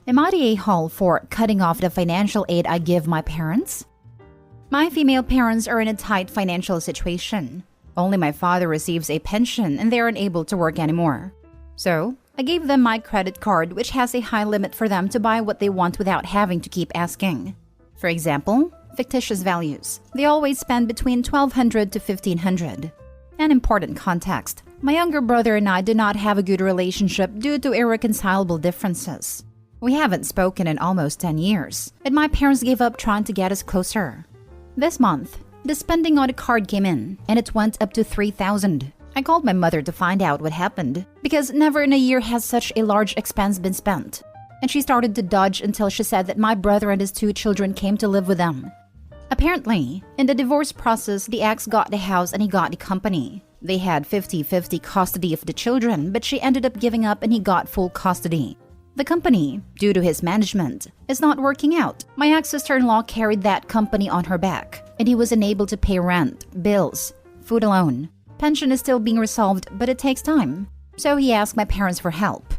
Am I the a-hole for cutting off the financial aid I give my parents? My female parents are in a tight financial situation. Only my father receives a pension and they are unable to work anymore. So, I gave them my credit card, which has a high limit for them to buy what they want without having to keep asking. For example, fictitious values. They always spend between $1,200 to $1,500. An important context. My younger brother and I do not have a good relationship due to irreconcilable differences. We haven't spoken in almost 10 years, and my parents gave up trying to get us closer. This month, the spending on a card came in, and it went up to $3,000. I called my mother to find out what happened, because never in a year has such a large expense been spent. And she started to dodge until she said that my brother and his 2 children came to live with them. Apparently, in the divorce process, the ex got the house and he got the company. They had 50-50 custody of the children, but she ended up giving up and he got full custody. The company, due to his management, is not working out. My ex-sister-in-law carried that company on her back, and he was unable to pay rent, bills, food alone. Pension is still being resolved, but it takes time. So he asked my parents for help.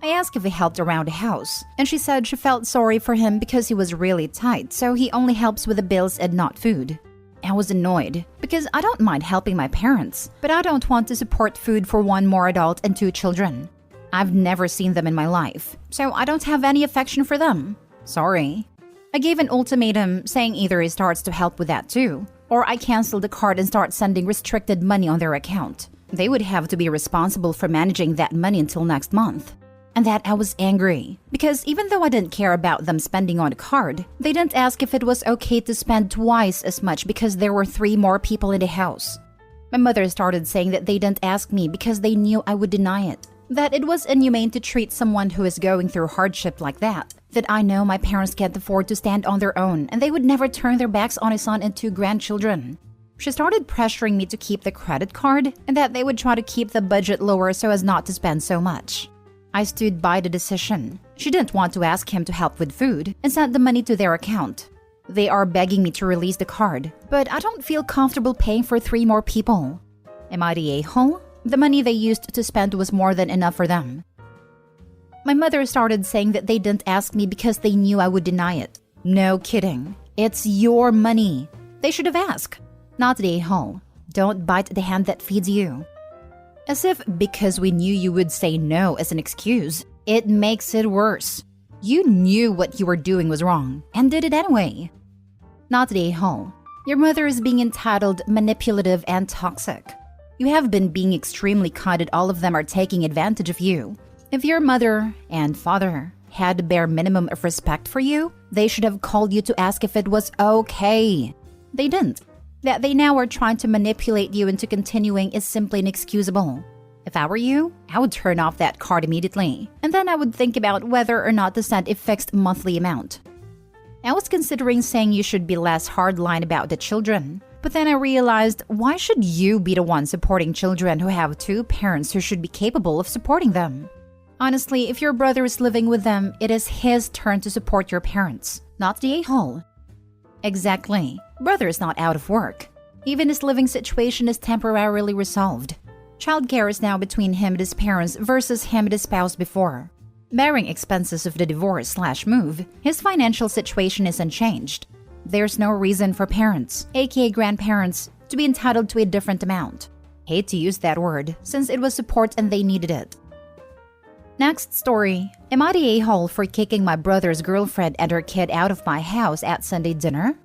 I asked if he helped around the house, and she said she felt sorry for him because he was really tight, so he only helps with the bills and not food. I was annoyed, because I don't mind helping my parents, but I don't want to support food for 1 more adult and 2 children. I've never seen them in my life, so I don't have any affection for them. Sorry. I gave an ultimatum saying either he starts to help with that too, or I cancel the card and start sending restricted money on their account. They would have to be responsible for managing that money until next month. And that I was angry, because even though I didn't care about them spending on a card, they didn't ask if it was okay to spend twice as much because there were 3 more people in the house. My mother started saying that they didn't ask me because they knew I would deny it. That it was inhumane to treat someone who is going through hardship like that. That I know my parents can't afford to stand on their own and they would never turn their backs on a son and 2 grandchildren. She started pressuring me to keep the credit card and that they would try to keep the budget lower so as not to spend so much. I stood by the decision. She didn't want to ask him to help with food and sent the money to their account. They are begging me to release the card, but I don't feel comfortable paying for 3 more people. Am I the a-hole? The money they used to spend was more than enough for them. My mother started saying that they didn't ask me because they knew I would deny it. No kidding. It's your money. They should have asked. Not the a-hole. Don't bite the hand that feeds you. As if because we knew you would say no as an excuse, it makes it worse. You knew what you were doing was wrong and did it anyway. Not the a-hole. Your mother is being entitled, manipulative, and toxic. You have been being extremely kind and all of them are taking advantage of you. If your mother and father had the bare minimum of respect for you, they should have called you to ask if it was okay. They didn't. That they now are trying to manipulate you into continuing is simply inexcusable. If I were you, I would turn off that card immediately, and then I would think about whether or not to send a fixed monthly amount. I was considering saying you should be less hardline about the children, but then I realized, why should you be the one supporting children who have 2 parents who should be capable of supporting them? Honestly, if your brother is living with them, it is his turn to support your parents, not the a-hole. Exactly. Brother is not out of work. Even his living situation is temporarily resolved. Childcare is now between him and his parents versus him and his spouse before. Bearing expenses of the divorce/move, his financial situation is unchanged. There's no reason for parents, aka grandparents, to be entitled to a different amount. Hate to use that word, since it was support and they needed it. Next story. Am I the a-hole for kicking my brother's girlfriend and her kid out of my house at Sunday dinner?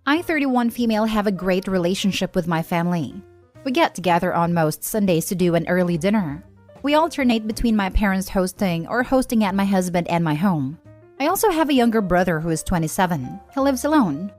I, 31 female, have a great relationship with my family. We get together on most Sundays to do an early dinner. We alternate between my parents hosting or hosting at my husband and my home. I also have a younger brother who is 27. He lives alone.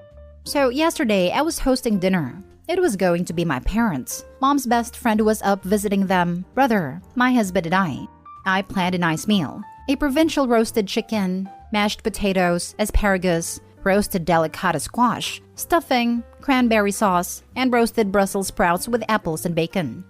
So yesterday, I was hosting dinner. It was going to be my parents. Mom's best friend was up visiting them, brother, my husband and I. I planned a nice meal. A provincial roasted chicken, mashed potatoes, asparagus, roasted delicata squash, stuffing, cranberry sauce, and roasted Brussels sprouts with apples and bacon.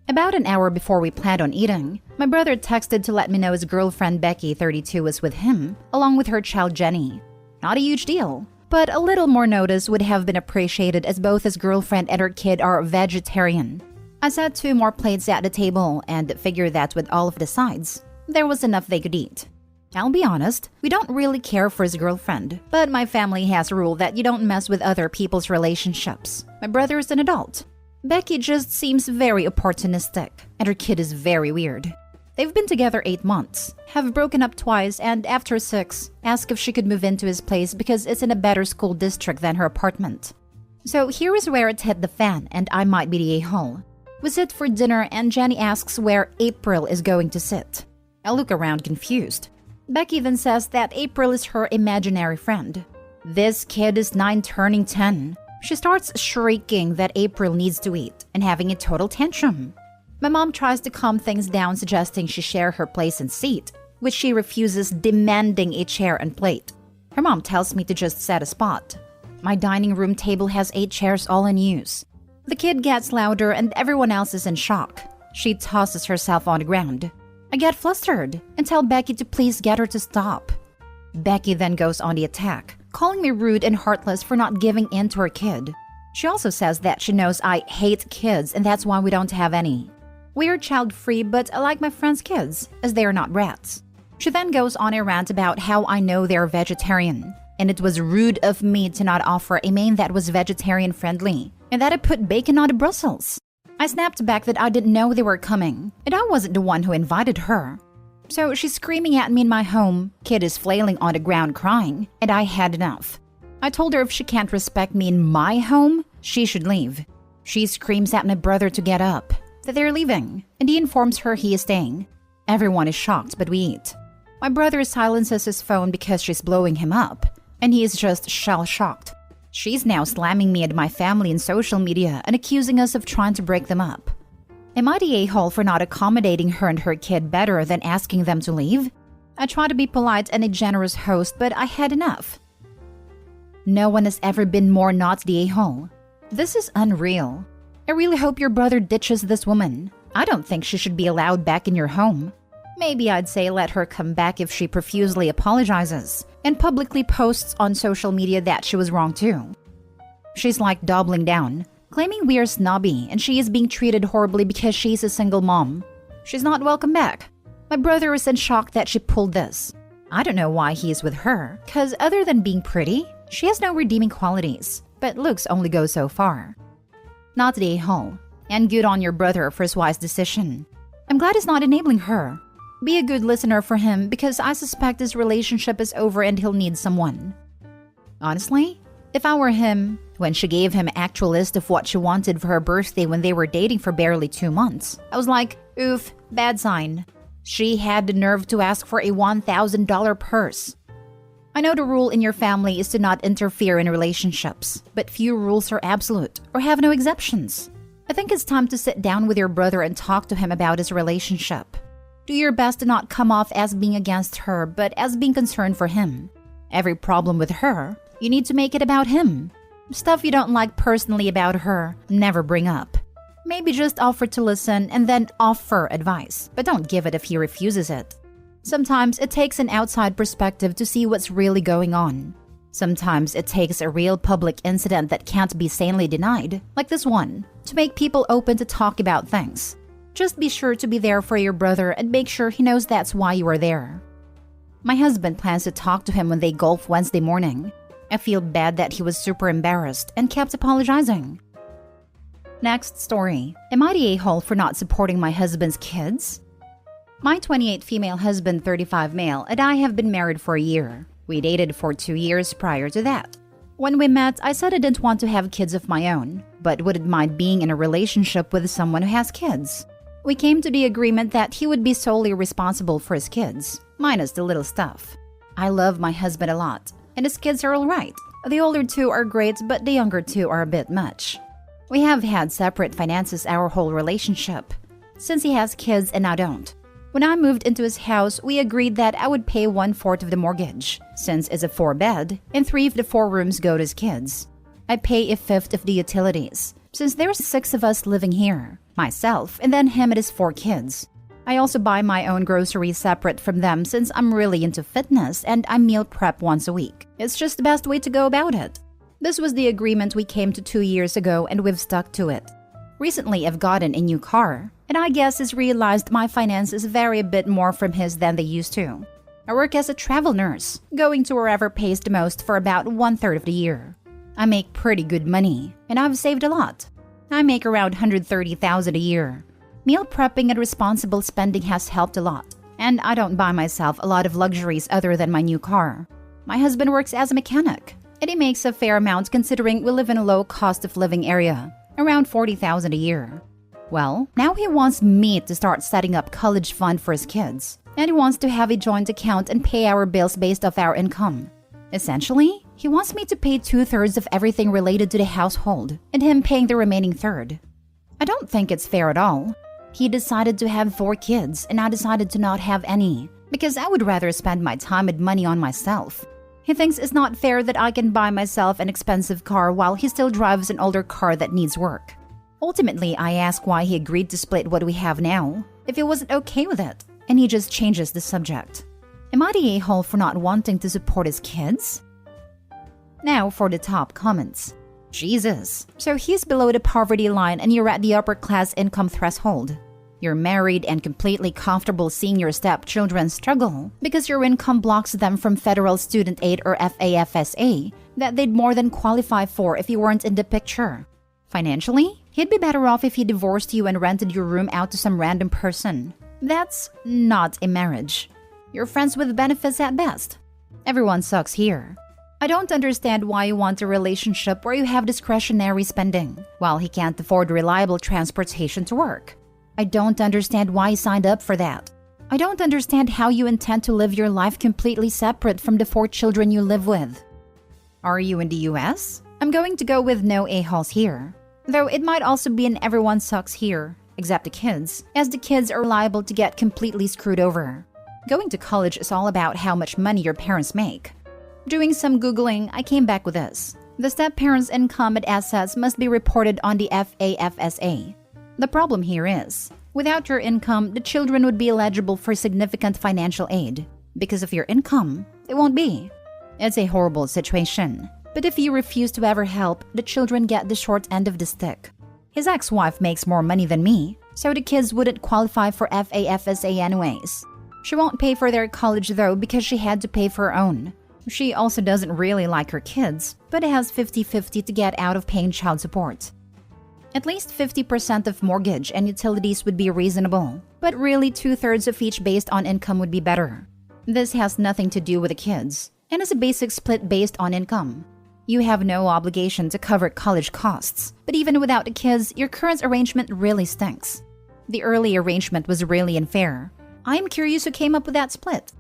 About an hour before we planned on eating, my brother texted to let me know his girlfriend Becky, 32, was with him, along with her child Jenny. Not a huge deal, but a little more notice would have been appreciated as both his girlfriend and her kid are vegetarian. I set 2 more plates at the table and figured that with all of the sides, there was enough they could eat. I'll be honest, we don't really care for his girlfriend, but my family has a rule that you don't mess with other people's relationships. My brother is an adult. Becky just seems very opportunistic, and her kid is very weird. They've been together 8 months, have broken up twice, and after 6, asked if she could move into his place because it's in a better school district than her apartment. So here is where it hit the fan, and I might be the a-hole. We sit for dinner, and Jenny asks where April is going to sit. I look around confused. Becky then says that April is her imaginary friend. This kid is 9 turning 10. She starts shrieking that April needs to eat and having a total tantrum. My mom tries to calm things down, suggesting she share her place and seat, which she refuses, demanding a chair and plate. Her mom tells me to just set a spot. My dining room table has 8 chairs all in use. The kid gets louder and everyone else is in shock. She tosses herself on the ground. I get flustered and tell Becky to please get her to stop. Becky then goes on the attack, calling me rude and heartless for not giving in to her kid. She also says that she knows I hate kids and that's why we don't have any. We are child-free, but I like my friends' kids, as they are not rats. She then goes on a rant about how I know they're vegetarian, and it was rude of me to not offer a main that was vegetarian-friendly, and that I put bacon on the Brussels. I snapped back that I didn't know they were coming, and I wasn't the one who invited her. So she's screaming at me in my home, kid is flailing on the ground crying, and I had enough. I told her if she can't respect me in my home, she should leave. She screams at my brother to get up, that they're leaving, and he informs her he is staying. Everyone is shocked, but we eat. My brother silences his phone because she's blowing him up, and he is just shell-shocked. She's now slamming me and my family in social media and accusing us of trying to break them up. Am I the a-hole for not accommodating her and her kid better than asking them to leave? I try to be polite and a generous host, but I had enough. No one has ever been more not the a-hole. This is unreal. I really hope your brother ditches this woman. I don't think she should be allowed back in your home. Maybe I'd say let her come back if she profusely apologizes and publicly posts on social media that she was wrong too. She's like doubling down, claiming we are snobby and she is being treated horribly because she's a single mom. She's not welcome back. My brother is in shock that she pulled this. I don't know why he is with her, cause other than being pretty, she has no redeeming qualities, but looks only go so far. Not the a-hole, and good on your brother for his wise decision. I'm glad he's not enabling her. Be a good listener for him because I suspect his relationship is over and he'll need someone. Honestly, if I were him, when she gave him an actual list of what she wanted for her birthday when they were dating for barely 2 months, I was like, oof, bad sign. She had the nerve to ask for a $1,000 purse. I know the rule in your family is to not interfere in relationships, but few rules are absolute or have no exceptions. I think it's time to sit down with your brother and talk to him about his relationship. Do your best to not come off as being against her, but as being concerned for him. Every problem with her, you need to make it about him. Stuff you don't like personally about her, never bring up. Maybe just offer to listen and then offer advice, but don't give it if he refuses it. Sometimes it takes an outside perspective to see what's really going on. Sometimes it takes a real public incident that can't be sanely denied, like this one, to make people open to talk about things. Just be sure to be there for your brother and make sure he knows that's why you are there. My husband plans to talk to him when they golf Wednesday morning. I feel bad that he was super embarrassed and kept apologizing. Next story. Am I the a-hole for not supporting my husband's kids? My 28 female husband, 35 male, and I have been married for a year. We dated for 2 years prior to that. When we met, I said I didn't want to have kids of my own, but wouldn't mind being in a relationship with someone who has kids. We came to the agreement that he would be solely responsible for his kids, minus the little stuff. I love my husband a lot, and his kids are alright. The older 2 are great, but the younger 2 are a bit much. We have had separate finances our whole relationship, since he has kids and I don't. When I moved into his house, we agreed that I would pay 1/4 of the mortgage, since it's a 4-bed, and 3 of the 4 rooms go to his kids. I pay 1/5 of the utilities, since there's 6 of us living here, myself, and then him and his 4 kids. I also buy my own groceries separate from them since I'm really into fitness and I meal prep once a week. It's just the best way to go about it. This was the agreement we came to 2 years ago and we've stuck to it. Recently, I've gotten a new car, and I guess he's realized my finances vary a bit more from his than they used to. I work as a travel nurse, going to wherever pays the most for about 1/3 of the year. I make pretty good money, and I've saved a lot. I make around $130,000 a year. Meal prepping and responsible spending has helped a lot, and I don't buy myself a lot of luxuries other than my new car. My husband works as a mechanic, and he makes a fair amount considering we live in a low cost of living area, around $40,000 a year. Well, now he wants me to start setting up college fund for his kids, and he wants to have a joint account and pay our bills based off our income. Essentially, he wants me to pay 2/3 of everything related to the household, and him paying the remaining third. I don't think it's fair at all. He decided to have 4 kids, and I decided to not have any, because I would rather spend my time and money on myself. He thinks it's not fair that I can buy myself an expensive car while he still drives an older car that needs work. Ultimately, I ask why he agreed to split what we have now, if he wasn't okay with it, and he just changes the subject. Am I the a-hole for not wanting to support his kids? Now for the top comments. Jesus, so he's below the poverty line and you're at the upper class income threshold. You're married and completely comfortable seeing your stepchildren struggle because your income blocks them from federal student aid or FAFSA that they'd more than qualify for if you weren't in the picture. Financially, he'd be better off if he divorced you and rented your room out to some random person. That's not a marriage. You're friends with benefits at best. Everyone sucks here. I don't understand why you want a relationship where you have discretionary spending, while he can't afford reliable transportation to work. I don't understand why he signed up for that. I don't understand how you intend to live your life completely separate from the 4 children you live with. Are you in the US? I'm going to go with no a-holes here. Though it might also be an everyone sucks here, except the kids, as the kids are liable to get completely screwed over. Going to college is all about how much money your parents make. Doing some Googling, I came back with this. The step-parents' income and assets must be reported on the FAFSA. The problem here is, without your income, the children would be eligible for significant financial aid. Because of your income, they won't be. It's a horrible situation. But if you refuse to ever help, the children get the short end of the stick. His ex-wife makes more money than me, so the kids wouldn't qualify for FAFSA anyways. She won't pay for their college though because she had to pay for her own. She also doesn't really like her kids, but has 50-50 to get out of paying child support. At least 50% of mortgage and utilities would be reasonable, but really 2/3 of each based on income would be better. This has nothing to do with the kids, and is a basic split based on income. You have no obligation to cover college costs, but even without the kids, your current arrangement really stinks. The early arrangement was really unfair. I'm curious who came up with that split.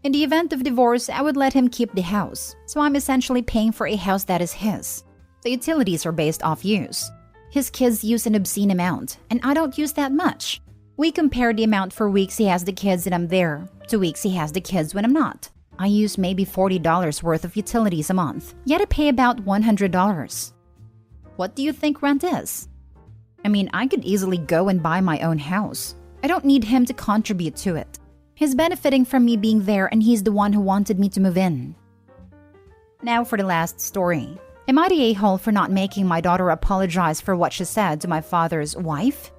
In the event of divorce, I would let him keep the house, so I'm essentially paying for a house that is his. The utilities are based off use. His kids use an obscene amount, and I don't use that much. We compare the amount for weeks he has the kids and I'm there, to weeks he has the kids when I'm not. I use maybe $40 worth of utilities a month, yet I pay about $100. What do you think rent is? I mean, I could easily go and buy my own house. I don't need him to contribute to it. He's benefiting from me being there and he's the one who wanted me to move in. Now for the last story. Am I the a-hole for not making my daughter apologize for what she said to my father's wife?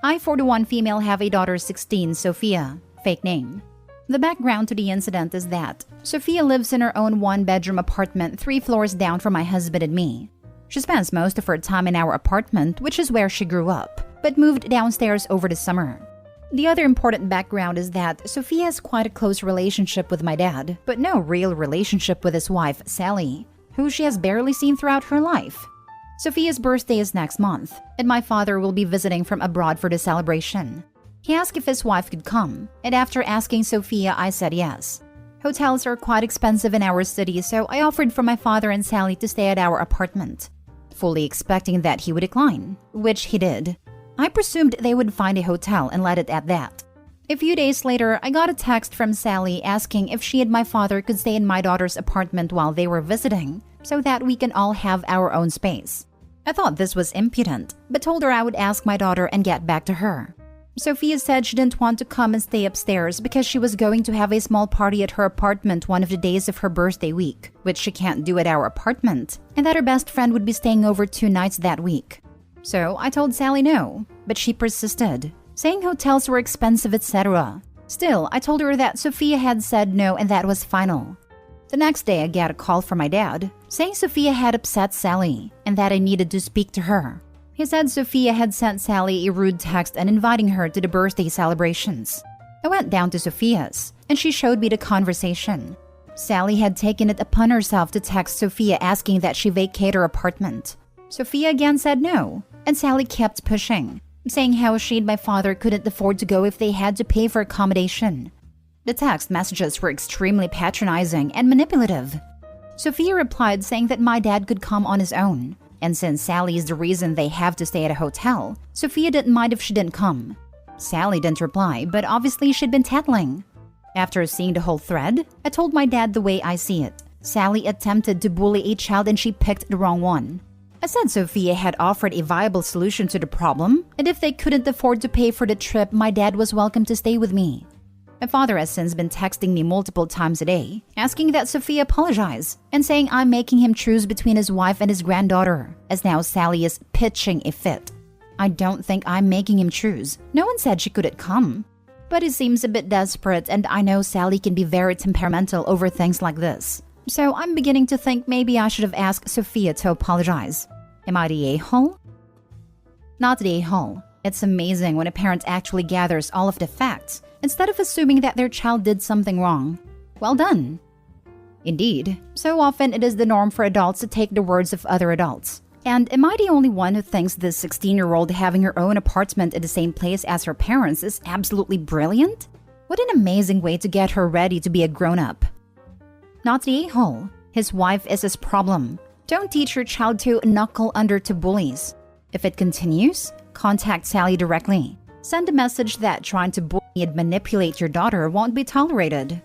I, 41 female, have a daughter 16, Sophia, fake name. The background to the incident is that Sophia lives in her own 1-bedroom apartment 3 floors down from my husband and me. She spends most of her time in our apartment, which is where she grew up, but moved downstairs over the summer. The other important background is that Sophia has quite a close relationship with my dad, but no real relationship with his wife, Sally, who she has barely seen throughout her life. Sophia's birthday is next month, and my father will be visiting from abroad for the celebration. He asked if his wife could come, and after asking Sophia, I said yes. Hotels are quite expensive in our city, so I offered for my father and Sally to stay at our apartment, fully expecting that he would decline, which he did. I presumed they would find a hotel and let it at that. A few days later, I got a text from Sally asking if she and my father could stay in my daughter's apartment while they were visiting, so that we can all have our own space. I thought this was impudent, but told her I would ask my daughter and get back to her. Sophia said she didn't want to come and stay upstairs because she was going to have a small party at her apartment one of the days of her birthday week, which she can't do at our apartment, and that her best friend would be staying over 2 nights that week. So I told Sally no, but she persisted, saying hotels were expensive, etc. Still, I told her that Sophia had said no and that was final. The next day, I got a call from my dad saying Sophia had upset Sally and that I needed to speak to her. He said Sophia had sent Sally a rude text and inviting her to the birthday celebrations. I went down to Sophia's and she showed me the conversation. Sally had taken it upon herself to text Sophia asking that she vacate her apartment. Sophia again said no, and Sally kept pushing, saying how she and my father couldn't afford to go if they had to pay for accommodation. The text messages were extremely patronizing and manipulative. Sophia replied saying that my dad could come on his own, and since Sally is the reason they have to stay at a hotel, Sophia didn't mind if she didn't come. Sally didn't reply, but obviously she'd been tattling. After seeing the whole thread, I told my dad the way I see it. Sally attempted to bully a child and she picked the wrong one. I said Sophia had offered a viable solution to the problem, and if they couldn't afford to pay for the trip, my dad was welcome to stay with me. My father has since been texting me multiple times a day, asking that Sophia apologize, and saying I'm making him choose between his wife and his granddaughter, as now Sally is pitching a fit. I don't think I'm making him choose. No one said she couldn't come. But he seems a bit desperate, and I know Sally can be very temperamental over things like this. So I'm beginning to think maybe I should have asked Sophia to apologize. Am I the a-hole? Not the a-hole. It's amazing when a parent actually gathers all of the facts instead of assuming that their child did something wrong. Well done. Indeed, so often it is the norm for adults to take the words of other adults. And am I the only one who thinks this 16-year-old having her own apartment in the same place as her parents is absolutely brilliant? What an amazing way to get her ready to be a grown-up. Not the a-hole. His wife is his problem. Don't teach your child to knuckle under to bullies. If it continues, contact Sally directly. Send a message that trying to bully and manipulate your daughter won't be tolerated.